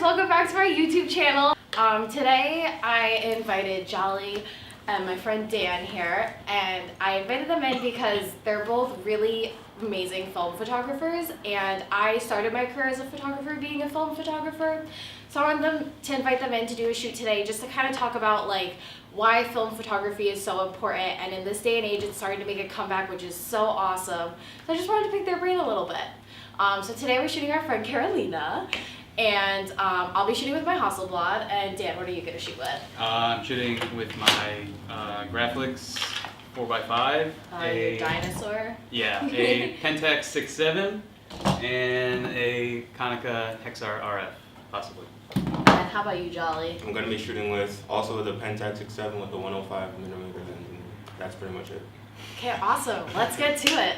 welcome back to our YouTube channel. Today I invited Jolly and my friend Dan here, and I invited them in because they're both really amazing film photographers, and I started my career as a photographer being a film photographer. So I wanted to invite them in to do a shoot today just to kind of talk about like why film photography is so important, and in this day and age it's starting to make a comeback, which is so awesome. So I just wanted to pick their brain a little bit. So today we're shooting our friend Carolina, and I'll be shooting with my Hasselblad, and Dan, what are you going to shoot with? I'm shooting with my Graflex 4x5. Your dinosaur? Yeah, a Pentax 6.7 and a Konica Hexar RF, possibly. And how about you, Jolly? I'm going to be shooting with also the Pentax 6.7 with the 105mm lens, and that's pretty much it. Okay, awesome. Let's get to it.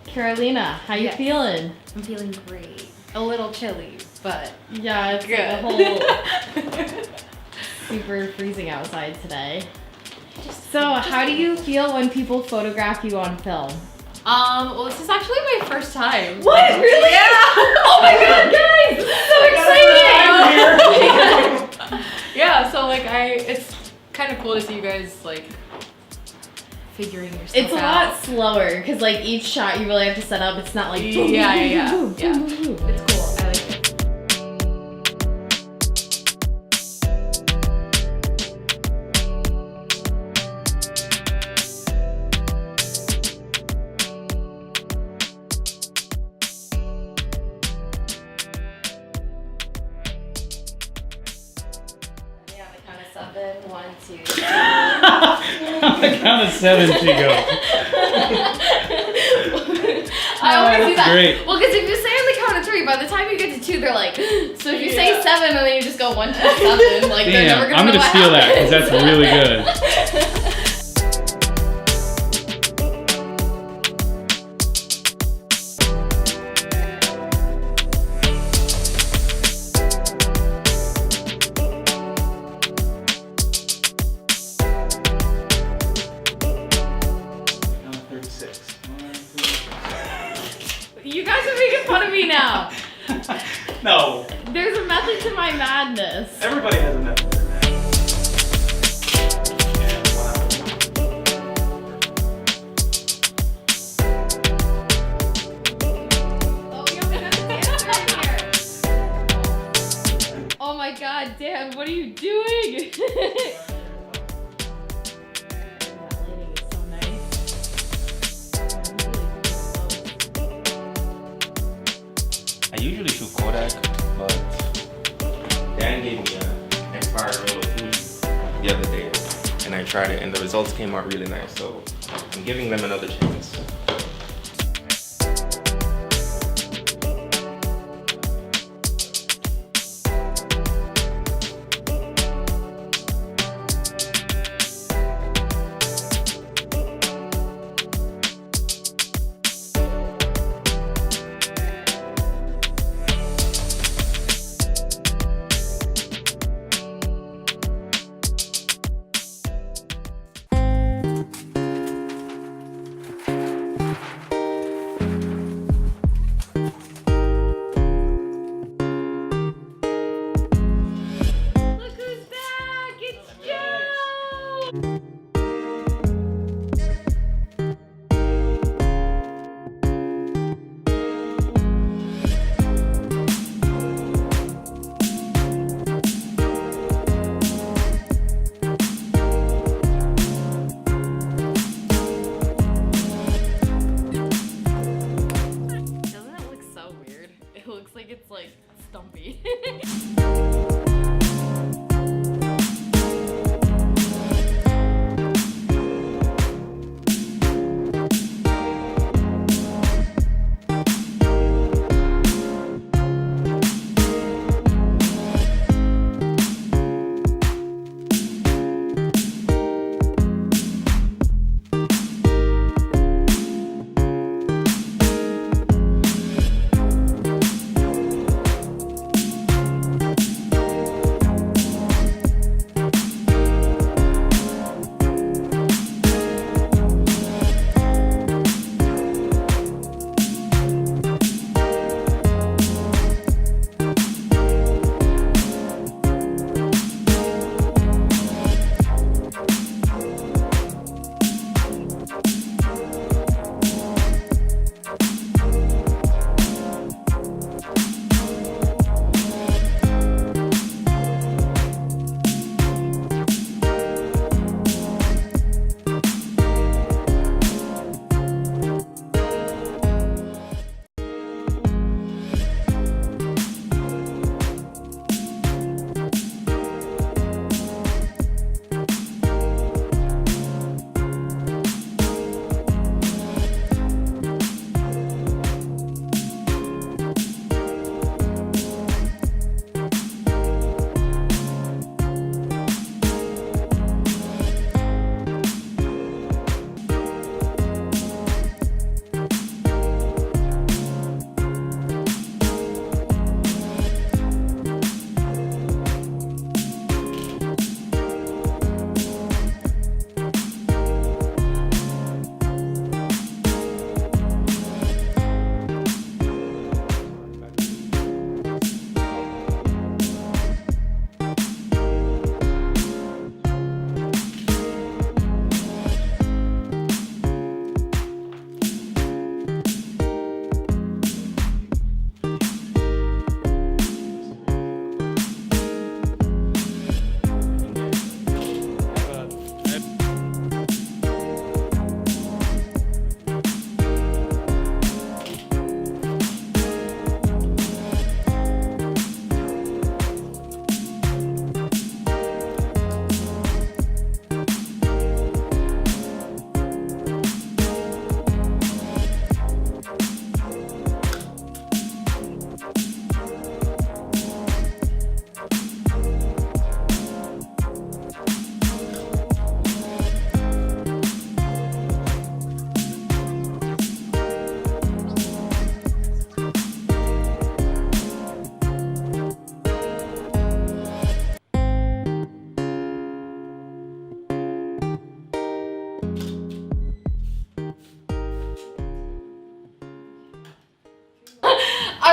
Carolina, how you feeling? I'm feeling great. A little chilly, but yeah, it's good. Like a whole super freezing outside today. So, how do you feel when people photograph you on film? Well, this is actually my first time. What? Really? Yeah. Oh my god, guys! So exciting! Yeah, so like it's kind of cool to see you guys like figuring your stuff It's a out. lot slower because like each shot you really have to set up. It's not like yeah. It's cool. I like it. One, two. On the count of 7, she goes. I always do that. Great. Well, because if you say on the count of 3, by the time you get to 2, they're like, so if you say 7 and then you just go 1, 2, 7, like they're never Damn, gonna I'm know gonna what steal that happened. because that's really good. You guys are making fun of me now. No, There's a method to my madness. everybody has a method. Oh, we only got the dancer in here. Oh my god, Dan, what are you doing? That lighting is so nice. I usually shoot Kodak, but Dan gave me an expired roll of Fuji the other day, and I tried it, and the results came out really nice, so I'm giving them another chance.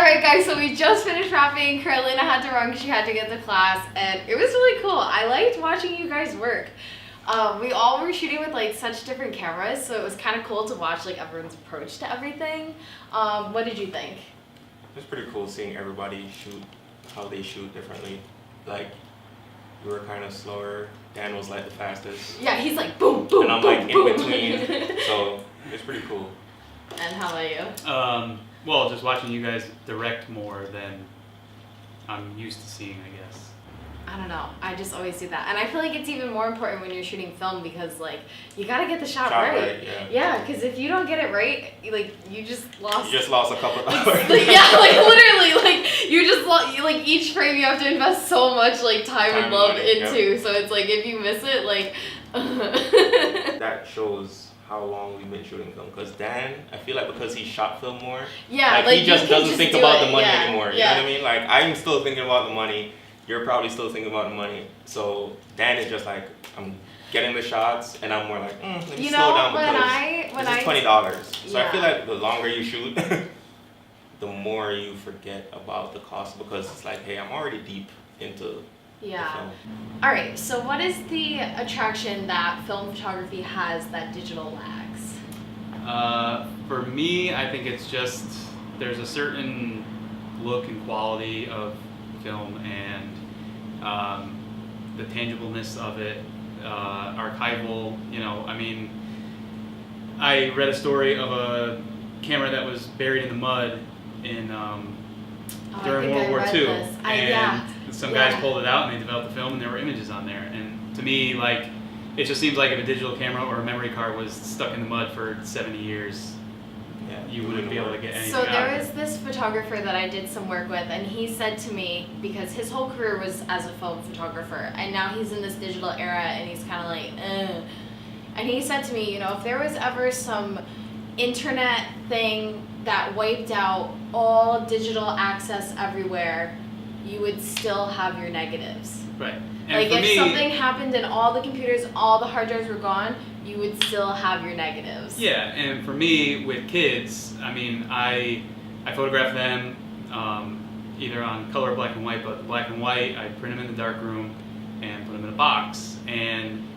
Alright guys, so we just finished wrapping. Carolina had to run because she had to get to class, and it was really cool. I liked watching you guys work. We all were shooting with like such different cameras, so it was kind of cool to watch like everyone's approach to everything. What did you think? It was pretty cool seeing everybody shoot how they shoot differently. Like, you were kind of slower. Dan was like the fastest. Yeah, he's like boom, boom, And I'm boom, like boom. in between. So it's pretty cool. And how about you? Well, just watching you guys direct more than I'm used to seeing, I guess. I don't know. I just always do that. And I feel like it's even more important when you're shooting film because, like, you gotta get the shot right. Yeah. Yeah, because if you don't get it right, like, you just lost. You just lost a couple hours. Yeah, like, literally, like, you just lost, like, each frame you have to invest so much, like, time and love money, into. yeah. So it's like, if you miss it, like. That shows how long we've been shooting film. Because Dan, I feel like because he shot film more, Yeah, like he just you can doesn't think do about it, the money yeah, anymore. You yeah. know what I mean? Like, I'm still thinking about the money. You're probably still thinking about the money. So Dan is just like, I'm getting the shots, and I'm more like, let me You slow know, down when because this is $20. So I feel like the longer you shoot, the more you forget about the cost because it's like, hey, I'm already deep into the Yeah. film. All right. So, what is the attraction that film photography has that digital lags? For me, I think it's just there's a certain look and quality of film and the tangibleness of it, archival. You know, I mean, I read a story of a camera that was buried in the mud in during World War II, and some guys pulled it out and they developed the film, and there were images on there. And to me, like, it just seems like if a digital camera or a memory card was stuck in the mud for 70 years, you wouldn't be able to get anything So out there of it. was this photographer that I did some work with, and he said to me, because his whole career was as a film photographer, and now he's in this digital era, and he's kind of like, and he said to me, you know, if there was ever some internet thing that wiped out all digital access everywhere, you would still have your negatives. Right. And Like for if me, something happened and all the computers, all the hard drives were gone, you would still have your negatives. yeah, and for me with kids, I mean, I photograph them either on color or black and white, but the black and white, I print them in the dark room and put them in a box. And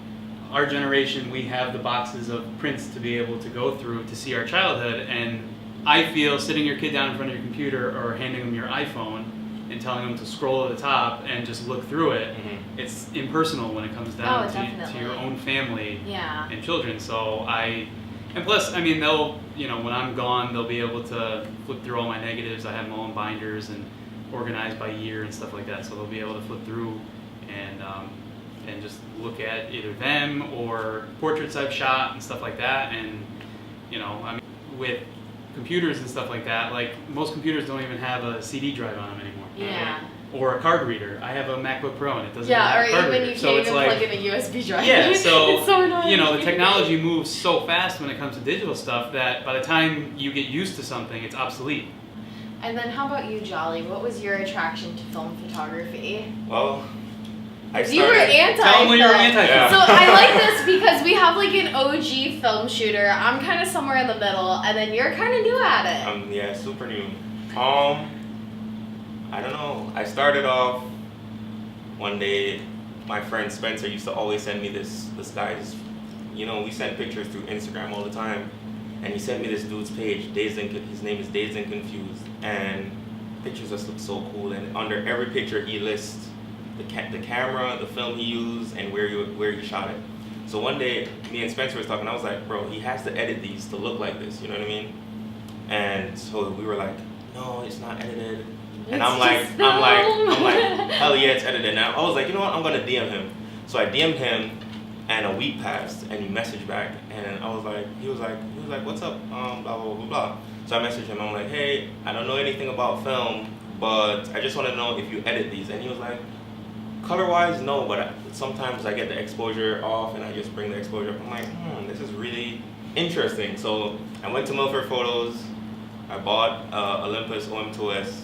our generation, we have the boxes of prints to be able to go through to see our childhood. And I feel sitting your kid down in front of your computer or handing them your iPhone and telling them to scroll to the top and just look through it, it's impersonal when it comes down to your own family and children. So and plus, I mean, they'll, you know, when I'm gone, they'll be able to flip through all my negatives. I have them all in binders and organized by year and stuff like that. So they'll be able to flip through and just look at either them or portraits I've shot and stuff like that. And, you know, I mean, with computers and stuff like that, like most computers don't even have a CD drive on them anymore. Yeah. Or a card reader. I have a MacBook Pro and it doesn't Yeah, have or a card even reader. you So can't it's even like, plug in a USB drive. yeah, so, it's so annoying. you know, the technology moves so fast when it comes to digital stuff that by the time you get used to something, it's obsolete. And then how about you, Jolly? What was your attraction to film photography? Well, I started. You were anti-film. Tell them when you were anti-film. Yeah. So I like this because we have like an OG film shooter. I'm kind of somewhere in the middle, and then you're kind of new at it. Yeah, super new. I don't know. I started off one day. My friend Spencer used to always send me this guy's. You know, we send pictures through Instagram all the time, and he sent me this dude's page. His name is Dazed and Confused, and pictures just look so cool. And under every picture, he lists the camera, the film he used, and where he shot it. So one day, me and Spencer was talking. I was like, bro, he has to edit these to look like this. You know what I mean? And so we were like, no, it's not edited. And I'm like, hell yeah, it's edited now. I was like, you know what? I'm gonna DM him. So I DM'd him, and a week passed, and he messaged back, and I was like, he was like, what's up? Blah blah blah blah. So I messaged him. I'm like, hey, I don't know anything about film, but I just want to know if you edit these. And he was like, color-wise, no, but sometimes I get the exposure off, and I just bring the exposure up. I'm like, this is really interesting. So I went to Milford Photos. I bought Olympus OM2S,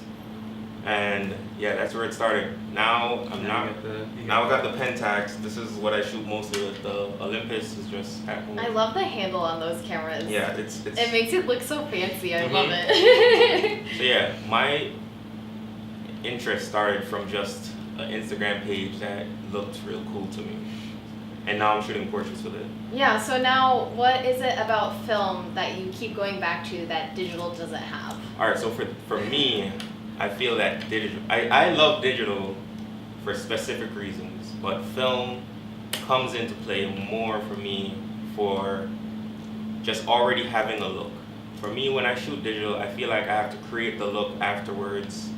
And yeah, that's where it started. Now I'm Now not. you got the- Now I got the Pentax. This is what I shoot mostly with. The Olympus is just at home. I love the handle on those cameras. Yeah, it's. It makes it look so fancy. I Mhm. love it. So yeah, my interest started from just an Instagram page that looked real cool to me, and now I'm shooting portraits with it. Yeah, so now what is it about film that you keep going back to that digital doesn't have? All right, so for me, I feel that digital. I love digital for specific reasons, but film comes into play more for me for just already having a look. For me, when I shoot digital, I feel like I have to create the look afterwards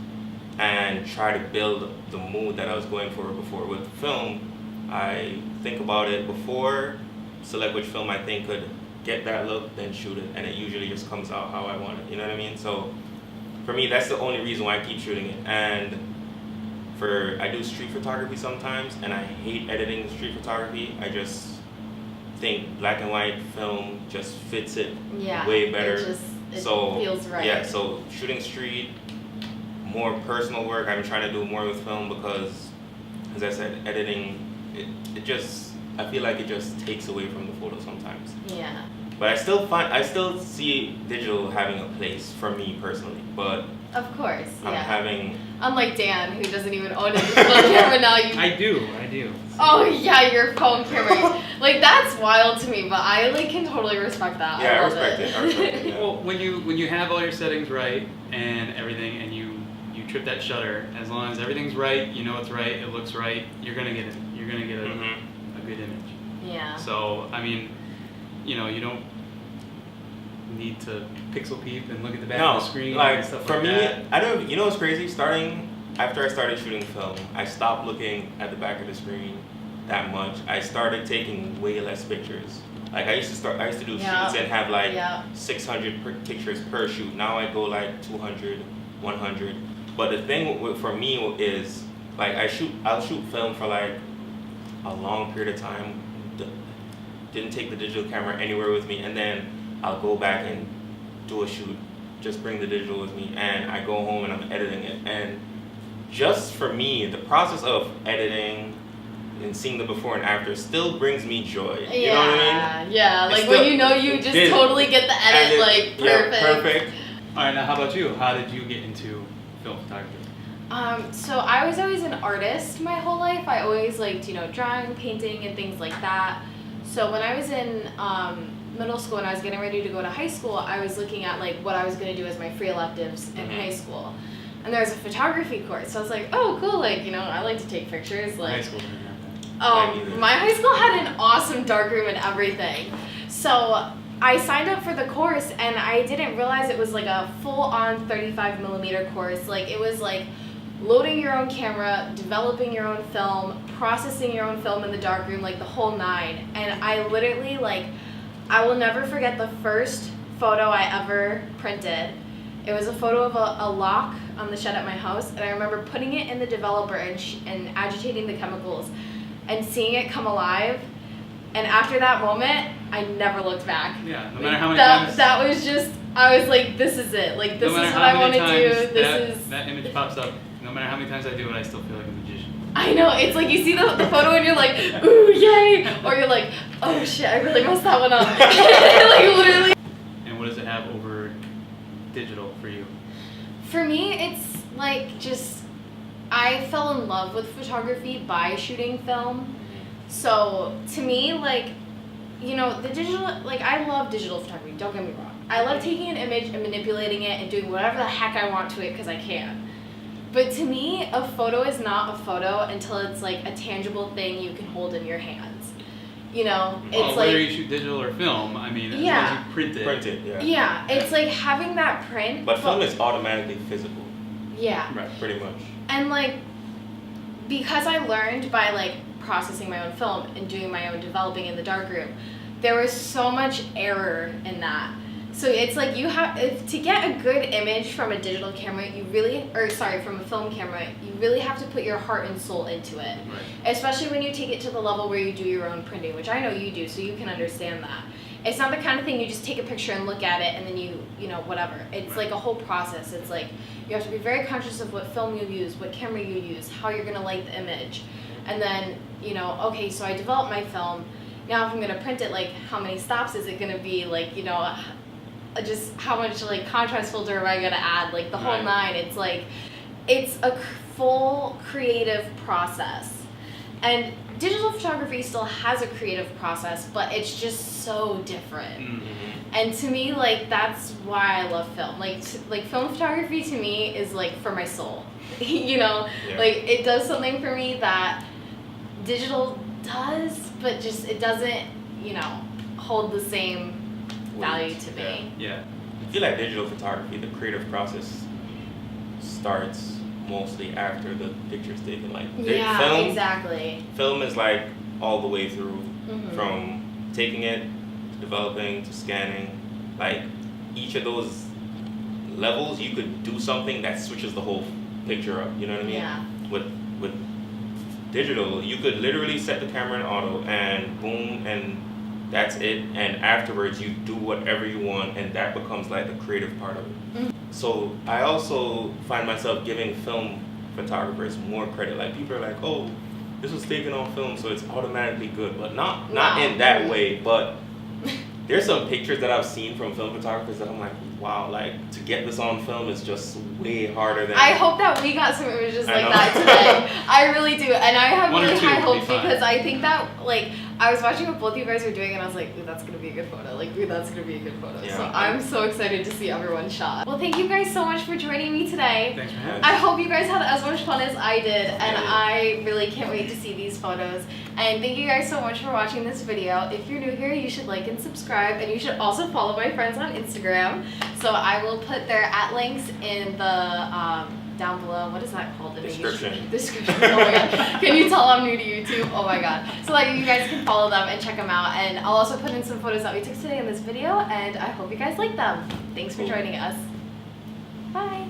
and try to build the mood that I was going for before. With film, I think about it before, select which film I think could get that look, then shoot it, and it usually just comes out how I want it. You know what I mean? So for me, that's the only reason why I keep shooting it. And I do street photography sometimes, and I hate editing street photography. I just think black and white film just fits it Yeah. way better. It So feels right. yeah, so shooting street, more personal work. I'm trying to do more with film because, as I said, editing, it just, I feel like it just takes away from the photo sometimes. Yeah. But I still see digital having a place for me personally. But Of course. I'm Yeah. having. Unlike Dan, who doesn't even own a digital camera now. I do. Oh yeah, your phone camera. Like that's wild to me, but I like can totally respect that. Yeah, I love respect it. I respect it. Yeah. Well, when you have all your settings right and everything, and you trip that shutter, as long as everything's right, you know it's right, it looks right, you're gonna get it. You're gonna get Mhm. a good image. Yeah. So I mean, you don't need to pixel peep and look at the back of the screen like and stuff for like me, that. I don't. You know what's crazy? After I started shooting film, I stopped looking at the back of the screen that much. I started taking way less pictures. Like I used to do Yeah. shoots and have like Yeah. 600 pictures per shoot. Now I go like 200, 100. But the thing for me is like I'll shoot film for like a long period of time. Didn't take the digital camera anywhere with me, and then I'll go back and do a shoot. Just bring the digital with me, and I go home and I'm editing it. And just for me, the process of editing and seeing the before and after still brings me joy. You know what I mean? Yeah. It's Like still- when you know you just Did- totally get the edit And like perfect. Yeah, perfect. All right, now how about you? How did you get into film photography? So I was always an artist my whole life. I always liked, drawing, painting, and things like that. So when I was in middle school and I was getting ready to go to high school, I was looking at like what I was going to do as my free electives in Mhm. high school. And there was a photography course. So I was like, oh, cool. Like, I like to take pictures. High Like, school didn't have that. Me neither. my high school had an awesome darkroom and everything. So I signed up for the course and I didn't realize it was like a full-on 35mm course. Like it was like loading your own camera, developing your own film, processing your own film in the darkroom, like the whole nine. And I literally I will never forget the first photo I ever printed. It was a photo of a lock on the shed at my house, and I remember putting it in the developer and agitating the chemicals and seeing it come alive. And after that moment, I never looked back. Yeah, no matter how many that, times. that was just, I was like, this is it. Like, this no matter is what how I want many to do. times This is. that image pops up. No matter how many times I do it, I still feel like a magician. I know, it's like you see the photo and you're like, ooh, yay! Or you're like, oh shit, I really messed that one up. Like, literally. And what does it have over digital for you? For me, it's like just, I fell in love with photography by shooting film. So to me, like, the digital, like, I love digital photography, don't get me wrong. I love taking an image and manipulating it and doing whatever the heck I want to it because I can. But to me, a photo is not a photo until it's like a tangible thing you can hold in your hands. It's Well, like, whether you shoot digital or film, I mean, as long as you print it. Print it, yeah. yeah, it's like having that print. But film is automatically physical, Yeah. Right. pretty much. And like, because I learned by like processing my own film and doing my own developing in the darkroom, there was so much error in that. So it's like to get a good image from a digital camera, from a film camera, you really have to put your heart and soul into it. Right. Especially when you take it to the level where you do your own printing, which I know you do, so you can understand that. it's not the kind of thing you just take a picture and look at it and then you know, whatever. It's like a whole process. It's like you have to be very conscious of what film you use, what camera you use, how you're gonna light the image. And then, you know, okay, so I developed my film. Now if I'm gonna print it, like how many stops is it gonna be? Like, you know, just how much like contrast filter am I gonna add? Like the whole nine. It's like, it's a full creative process. And digital photography still has a creative process, but it's just so different. Mm-hmm. And to me, like, that's why I love film. Like film photography to me is like for my soul. You know, like it does something for me that digital does, but just it doesn't, you know, hold the same value to me. Yeah. I feel like digital photography, the creative process starts mostly after the picture's taken. Like Yeah, film, exactly. film is like all the way through, from taking it, to developing, to scanning. Like each of those levels, you could do something that switches the whole picture up. You know what I mean? Yeah. With digital, you could literally set the camera in auto and boom, and that's it. And afterwards, you do whatever you want, and that becomes like the creative part of it. So I also find myself giving film photographers more credit. Like people are like, oh, this was taken on film, so it's automatically good, but not in that way. But there's some pictures that I've seen from film photographers that I'm like, wow, like to get this on film is just way harder than. I hope that we got some images like that today. I really do, and I have One or really two high would be hopes fine. because I think that like I was watching what both you guys were doing, and I was like, ooh, that's gonna be a good photo. Like, ooh, that's gonna be a good photo. Yeah. So I'm so excited to see everyone's shot. Well, thank you guys so much for joining me today. Thanks for having I me. hope you guys had as much fun as I did, and Yeah. I really can't wait to see these photos. And thank you guys so much for watching this video. If you're new here, you should like and subscribe, and you should also follow my friends on Instagram. So I will put their @links in the down below. What is that called? Description. Description. Oh my god. Can you tell I'm new to YouTube? Oh my god. So that you guys can follow them and check them out. And I'll also put in some photos that we took today in this video, and I hope you guys like them. Thanks for joining us. Bye.